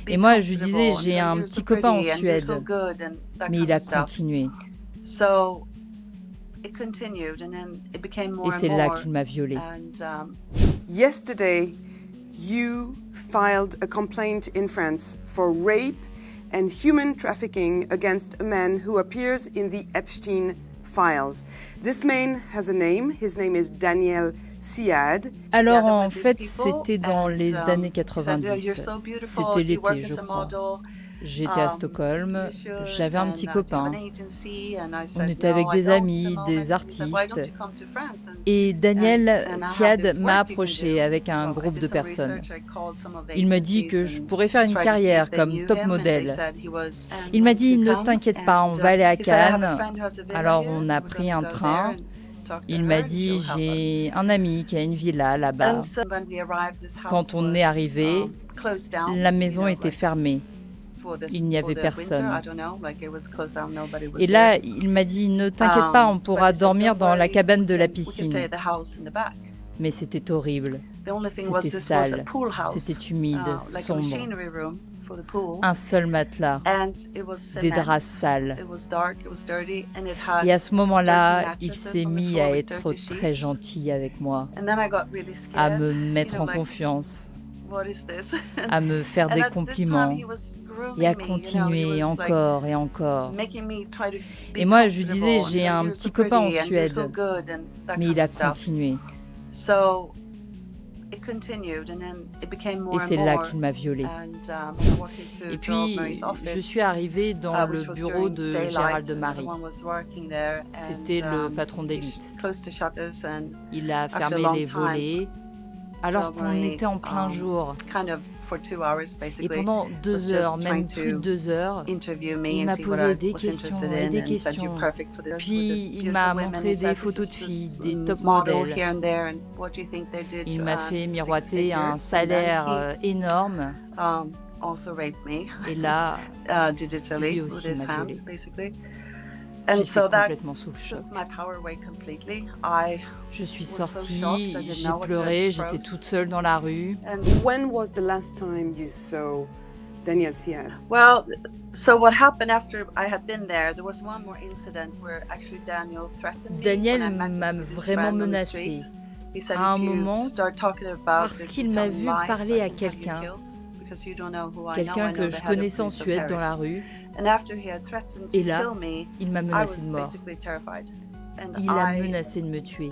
Et moi, je lui disais, j'ai un petit copain en Suède, mais il a continué. Et c'est là qu'il m'a violée. Yesterday, you filed a complaint in France for rape and human trafficking against a man who appears in the Epstein files. This man has a name. His name is Daniel Siad. Alors en fait, c'était dans les années 90. C'était l'été, je crois. J'étais à Stockholm, j'avais un petit copain. On était avec des amis, des artistes. Et Daniel Siad m'a approché avec un groupe de personnes. Il m'a dit que je pourrais faire une carrière comme top modèle. Il m'a dit, ne t'inquiète pas, on va aller à Cannes. Alors on a pris un train. Il m'a dit, j'ai un ami qui a une villa là-bas. Quand on est arrivé, la maison était fermée. Il n'y avait personne. Et là, il m'a dit, ne t'inquiète pas, on pourra dormir dans la cabane de la piscine. Mais c'était horrible. C'était sale. C'était humide, sombre. Un seul matelas, des draps sales. Et à ce moment-là, il s'est mis à être très gentil avec moi, à me mettre en confiance, à me faire des compliments et à continuer encore et encore. Et moi, je lui disais, j'ai un petit copain en Suède, mais il a continué. Et c'est là qu'il m'a violée. Et puis, je suis arrivée dans le bureau de Gérald de Marie. C'était le patron d'élite. Il a fermé les volets alors qu'on était en plein jour. Et pendant 2 heures, même plus de 2 heures, il m'a posé des questions et des questions. Puis il m'a montré des photos de filles, des top modèles. Il m'a fait miroiter un salaire énorme. Et là, lui aussi m'a violée. J'étais complètement sous le choc. Je suis sortie, j'ai pleuré, j'étais toute seule dans la rue. When was the last time you saw Daniel Siad? Well, so what happened after I had been there was one more incident where actually Daniel threatened me. Daniel m'a vraiment menacée à un moment parce qu'il m'a vu parler à quelqu'un que je connaissais en Suède dans la rue. Et là, il m'a menacé de mort. Il a menacé de me tuer.